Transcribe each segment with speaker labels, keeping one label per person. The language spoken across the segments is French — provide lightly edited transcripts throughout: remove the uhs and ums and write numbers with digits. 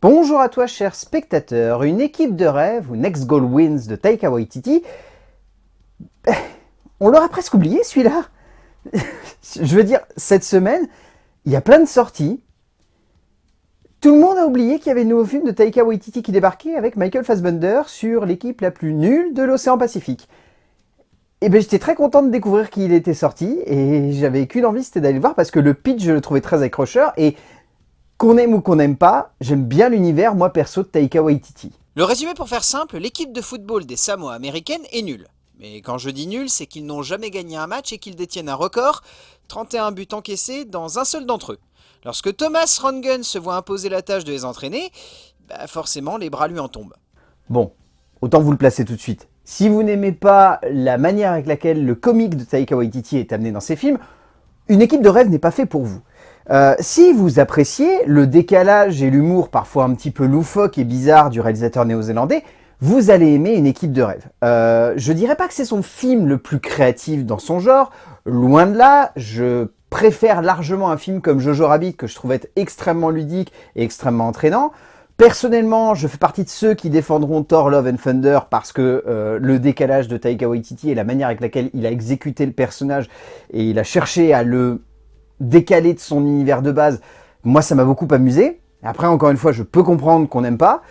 Speaker 1: Bonjour à toi, cher spectateur. Une équipe de rêve ou Next Goal Wins de Taika Waititi. On l'aura presque oublié celui-là. Je veux dire, cette semaine, il y a plein de sorties. Tout le monde a oublié qu'il y avait le nouveau film de Taika Waititi qui débarquait avec Michael Fassbender sur l'équipe la plus nulle de l'océan Pacifique. Et ben j'étais très content de découvrir qu'il était sorti et j'avais qu'une envie, c'était d'aller le voir parce que le pitch, je le trouvais très accrocheur et qu'on aime ou qu'on n'aime pas, j'aime bien l'univers, moi perso, de Taika Waititi.
Speaker 2: Le résumé pour faire simple, l'équipe de football des Samoa américaines est nulle. Mais quand je dis nul, c'est qu'ils n'ont jamais gagné un match et qu'ils détiennent un record, 31 buts encaissés dans un seul d'entre eux. Lorsque Thomas Rongen se voit imposer la tâche de les entraîner, forcément les bras lui en tombent.
Speaker 1: Bon, autant vous le placer tout de suite. Si vous n'aimez pas la manière avec laquelle le comique de Taika Waititi est amené dans ses films, une équipe de rêve n'est pas fait pour vous. Si vous appréciez le décalage et l'humour parfois un petit peu loufoque et bizarre du réalisateur néo-zélandais, vous allez aimer Une équipe de rêve. Je dirais pas que c'est son film le plus créatif dans son genre, loin de là, je préfère largement un film comme Jojo Rabbit que je trouve être extrêmement ludique et extrêmement entraînant. Personnellement, je fais partie de ceux qui défendront Thor Love and Thunder parce que le décalage de Taika Waititi et la manière avec laquelle il a exécuté le personnage et il a cherché à le décaler de son univers de base, moi ça m'a beaucoup amusé. Après, encore une fois, je peux comprendre qu'on n'aime pas.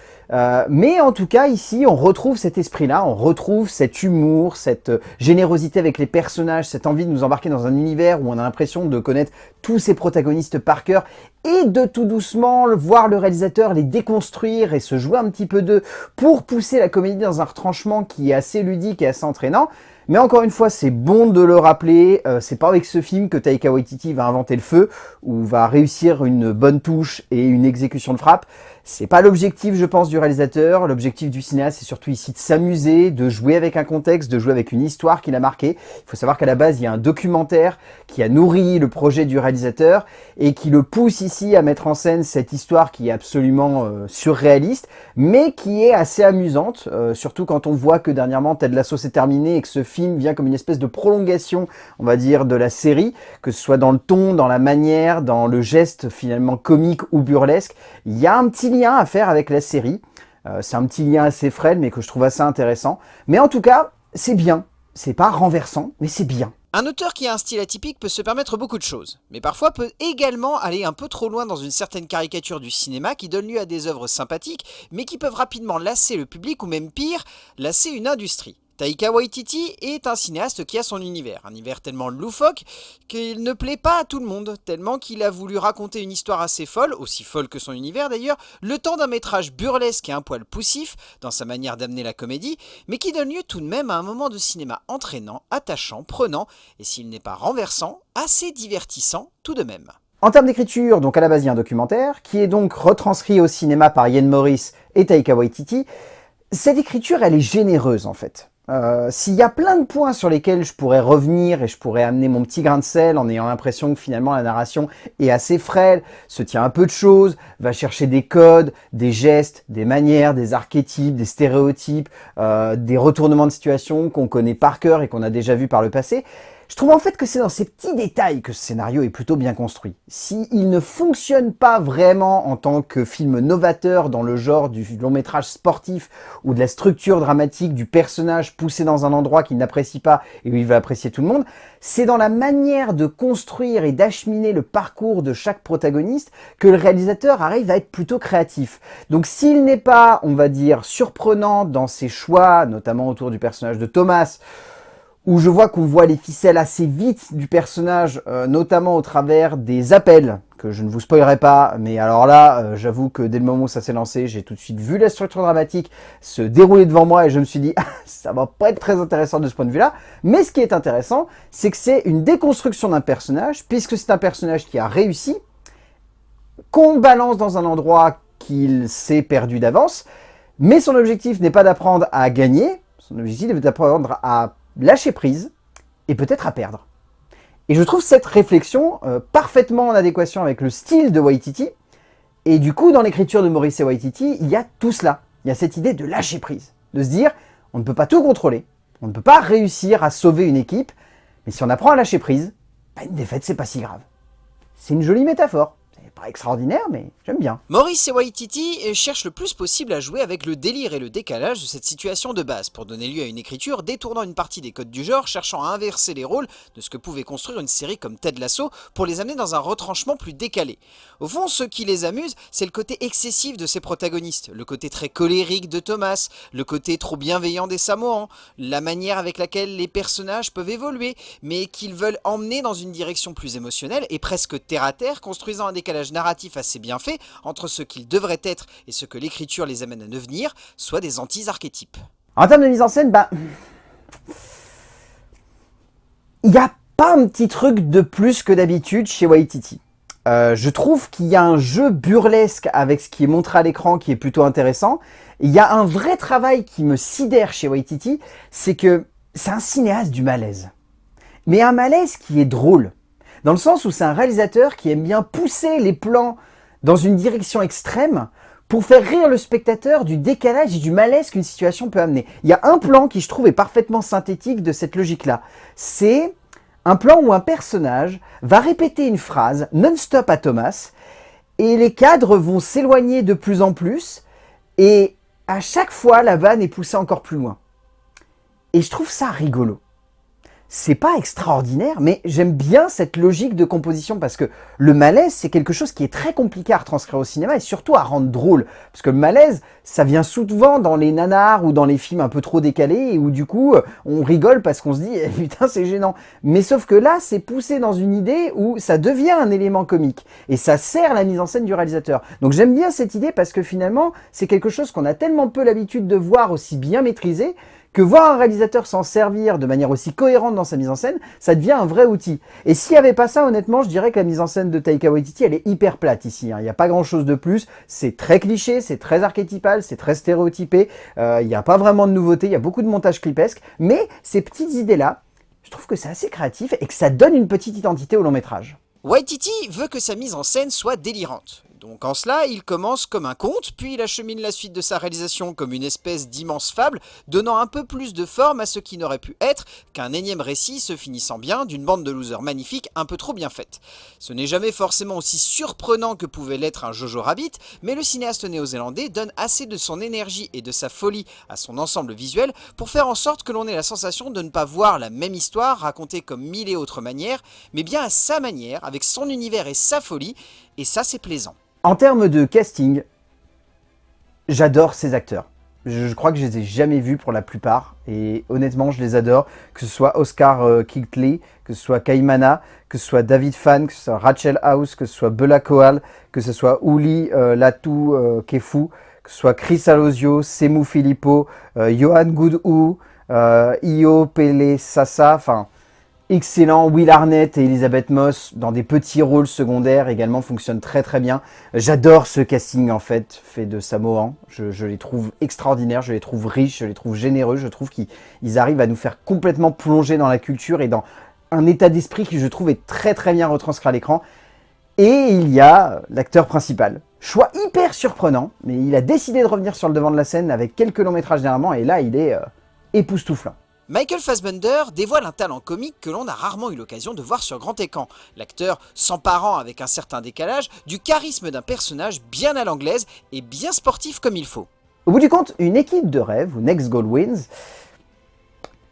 Speaker 1: Mais en tout cas, ici, on retrouve cet esprit-là, on retrouve cet humour, cette générosité avec les personnages, cette envie de nous embarquer dans un univers où on a l'impression de connaître tous ces protagonistes par cœur et de tout doucement voir le réalisateur les déconstruire et se jouer un petit peu d'eux pour pousser la comédie dans un retranchement qui est assez ludique et assez entraînant. Mais encore une fois, c'est bon de le rappeler, c'est pas avec ce film que Taika Waititi va inventer le feu ou va réussir une bonne touche et une exécution de frappe. C'est pas l'objectif, je pense, du réalisateur. L'objectif du cinéaste, c'est surtout ici de s'amuser, de jouer avec un contexte, de jouer avec une histoire qu'il a marquée. Il faut savoir qu'à la base, il y a un documentaire qui a nourri le projet du réalisateur et qui le pousse ici à mettre en scène cette histoire qui est absolument surréaliste, mais qui est assez amusante, surtout quand on voit que dernièrement Ted Lasso s'est terminé et que ce film vient comme une espèce de prolongation, on va dire, de la série, que ce soit dans le ton, dans la manière, dans le geste finalement comique ou burlesque. Il y a un petit lien à faire avec la série. C'est un petit lien assez frêle, mais que je trouve assez intéressant. Mais en tout cas, c'est bien. C'est pas renversant, mais c'est bien.
Speaker 2: Un auteur qui a un style atypique peut se permettre beaucoup de choses, mais parfois peut également aller un peu trop loin dans une certaine caricature du cinéma qui donne lieu à des œuvres sympathiques, mais qui peuvent rapidement lasser le public ou même pire, lasser une industrie. Taika Waititi est un cinéaste qui a son univers, un univers tellement loufoque qu'il ne plaît pas à tout le monde, tellement qu'il a voulu raconter une histoire assez folle, aussi folle que son univers d'ailleurs, le temps d'un métrage burlesque et un poil poussif dans sa manière d'amener la comédie, mais qui donne lieu tout de même à un moment de cinéma entraînant, attachant, prenant, et s'il n'est pas renversant, assez divertissant tout de même.
Speaker 1: En termes d'écriture, donc à la base il y a un documentaire, qui est donc retranscrit au cinéma par Ian Morris et Taika Waititi. Cette écriture, elle est généreuse en fait. S'il y a plein de points sur lesquels je pourrais revenir et je pourrais amener mon petit grain de sel en ayant l'impression que finalement la narration est assez frêle, se tient un peu de choses, va chercher des codes, des gestes, des manières, des archétypes, des stéréotypes, des retournements de situation qu'on connaît par cœur et qu'on a déjà vu par le passé, je trouve en fait que c'est dans ces petits détails que ce scénario est plutôt bien construit. S'il ne fonctionne pas vraiment en tant que film novateur dans le genre du long-métrage sportif ou de la structure dramatique du personnage poussé dans un endroit qu'il n'apprécie pas et où il va apprécier tout le monde, c'est dans la manière de construire et d'acheminer le parcours de chaque protagoniste que le réalisateur arrive à être plutôt créatif. Donc s'il n'est pas, on va dire, surprenant dans ses choix, notamment autour du personnage de Thomas, où je vois qu'on voit les ficelles assez vite du personnage, notamment au travers des appels, que je ne vous spoilerai pas, mais alors là, j'avoue que dès le moment où ça s'est lancé, j'ai tout de suite vu la structure dramatique se dérouler devant moi et je me suis dit, ça va pas être très intéressant de ce point de vue-là. Mais ce qui est intéressant, c'est que c'est une déconstruction d'un personnage, puisque c'est un personnage qui a réussi, qu'on balance dans un endroit qu'il s'est perdu d'avance, mais son objectif n'est pas d'apprendre à gagner, son objectif est d'apprendre à lâcher prise et peut-être à perdre. Et je trouve cette réflexion parfaitement en adéquation avec le style de Waititi. Et du coup, dans l'écriture de Morris et Waititi, il y a tout cela. Il y a cette idée de lâcher prise, de se dire, on ne peut pas tout contrôler, on ne peut pas réussir à sauver une équipe, mais si on apprend à lâcher prise, une défaite, c'est pas si grave. C'est une jolie métaphore. pas extraordinaire, mais j'aime bien.
Speaker 2: Maurice et Waititi cherchent le plus possible à jouer avec le délire et le décalage de cette situation de base, pour donner lieu à une écriture détournant une partie des codes du genre, cherchant à inverser les rôles de ce que pouvait construire une série comme Ted Lasso, pour les amener dans un retranchement plus décalé. Au fond, ce qui les amuse, c'est le côté excessif de ces protagonistes, le côté très colérique de Thomas, le côté trop bienveillant des Samoans, la manière avec laquelle les personnages peuvent évoluer, mais qu'ils veulent emmener dans une direction plus émotionnelle et presque terre-à-terre, construisant un décalage narratif assez bien fait entre ce qu'ils devraient être et ce que l'écriture les amène à devenir, soit des anti-archétypes.
Speaker 1: En termes de mise en scène, il n'y a pas un petit truc de plus que d'habitude chez Waititi. Je trouve qu'il y a un jeu burlesque avec ce qui est montré à l'écran qui est plutôt intéressant. Il y a un vrai travail qui me sidère chez Waititi, c'est que c'est un cinéaste du malaise. Mais un malaise qui est drôle. Dans le sens où c'est un réalisateur qui aime bien pousser les plans dans une direction extrême pour faire rire le spectateur du décalage et du malaise qu'une situation peut amener. Il y a un plan qui, je trouve, est parfaitement synthétique de cette logique-là. C'est un plan où un personnage va répéter une phrase non-stop à Thomas et les cadres vont s'éloigner de plus en plus et à chaque fois, la vanne est poussée encore plus loin. Et je trouve ça rigolo. C'est pas extraordinaire, mais j'aime bien cette logique de composition parce que le malaise, c'est quelque chose qui est très compliqué à retranscrire au cinéma et surtout à rendre drôle. Parce que le malaise, ça vient souvent dans les nanars ou dans les films un peu trop décalés et où du coup, on rigole parce qu'on se dit « putain, c'est gênant ». Mais sauf que là, c'est poussé dans une idée où ça devient un élément comique et ça sert la mise en scène du réalisateur. Donc j'aime bien cette idée parce que finalement, c'est quelque chose qu'on a tellement peu l'habitude de voir aussi bien maîtrisé que voir un réalisateur s'en servir de manière aussi cohérente dans sa mise en scène, ça devient un vrai outil. Et s'il n'y avait pas ça, honnêtement, je dirais que la mise en scène de Taika Waititi, elle est hyper plate ici. Il n'y a pas grand-chose de plus. C'est très cliché, c'est très archétypal, c'est très stéréotypé. Il n'y a pas vraiment de nouveauté, il y a beaucoup de montage clipesque. Mais ces petites idées-là, je trouve que c'est assez créatif et que ça donne une petite identité au long métrage.
Speaker 2: Waititi veut que sa mise en scène soit délirante. Donc en cela, il commence comme un conte, puis il achemine la suite de sa réalisation comme une espèce d'immense fable, donnant un peu plus de forme à ce qui n'aurait pu être qu'un énième récit se finissant bien d'une bande de losers magnifiques un peu trop bien faite. Ce n'est jamais forcément aussi surprenant que pouvait l'être un Jojo Rabbit, mais le cinéaste néo-zélandais donne assez de son énergie et de sa folie à son ensemble visuel pour faire en sorte que l'on ait la sensation de ne pas voir la même histoire racontée comme mille et autres manières, mais bien à sa manière, avec son univers et sa folie, et ça c'est plaisant.
Speaker 1: En termes de casting, j'adore ces acteurs. Je crois que je les ai jamais vus pour la plupart. Et honnêtement, je les adore. Que ce soit Oscar Kiltley, que ce soit Kaimana, que ce soit David Fan, que ce soit Rachel House, que ce soit Bella Kohal, que ce soit Uli Latu Kefu, que ce soit Chris Alozio, Semu Filippo, Johan Goodhue, Io Pele Sasa, enfin... excellent. Will Arnett et Elizabeth Moss dans des petits rôles secondaires également fonctionnent très très bien. J'adore ce casting en fait de Samoan. Je les trouve extraordinaires, je les trouve riches, je les trouve généreux. Je trouve qu'ils arrivent à nous faire complètement plonger dans la culture et dans un état d'esprit qui je trouve est très très bien retranscrit à l'écran. Et il y a l'acteur principal. Choix hyper surprenant, mais il a décidé de revenir sur le devant de la scène avec quelques longs métrages dernièrement et là il est époustouflant.
Speaker 2: Michael Fassbender dévoile un talent comique que l'on a rarement eu l'occasion de voir sur grand écran. L'acteur s'emparant avec un certain décalage du charisme d'un personnage bien à l'anglaise et bien sportif comme il faut.
Speaker 1: Au bout du compte, une équipe de rêve, ou Next Goal Wins,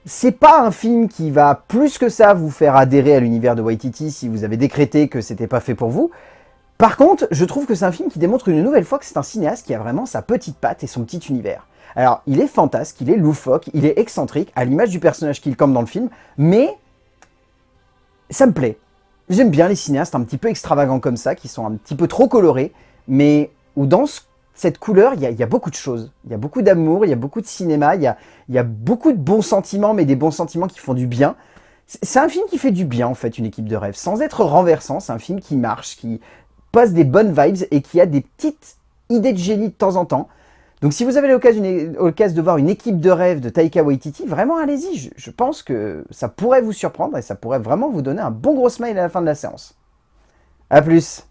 Speaker 1: c'est pas un film qui va plus que ça vous faire adhérer à l'univers de Waititi si vous avez décrété que c'était pas fait pour vous. Par contre, je trouve que c'est un film qui démontre une nouvelle fois que c'est un cinéaste qui a vraiment sa petite patte et son petit univers. Alors, il est fantasque, il est loufoque, il est excentrique, à l'image du personnage qu'il campe dans le film, mais ça me plaît. J'aime bien les cinéastes un petit peu extravagants comme ça, qui sont un petit peu trop colorés, mais où dans cette couleur, il y a beaucoup de choses. Il y a beaucoup d'amour, il y a beaucoup de cinéma, il y a beaucoup de bons sentiments, mais des bons sentiments qui font du bien. C'est un film qui fait du bien, en fait, une équipe de rêve. Sans être renversant, c'est un film qui marche, qui passe des bonnes vibes et qui a des petites idées de génie de temps en temps. Donc si vous avez l'occasion de voir une équipe de rêve de Taika Waititi, vraiment allez-y, je pense que ça pourrait vous surprendre et ça pourrait vraiment vous donner un bon gros smile à la fin de la séance. A plus.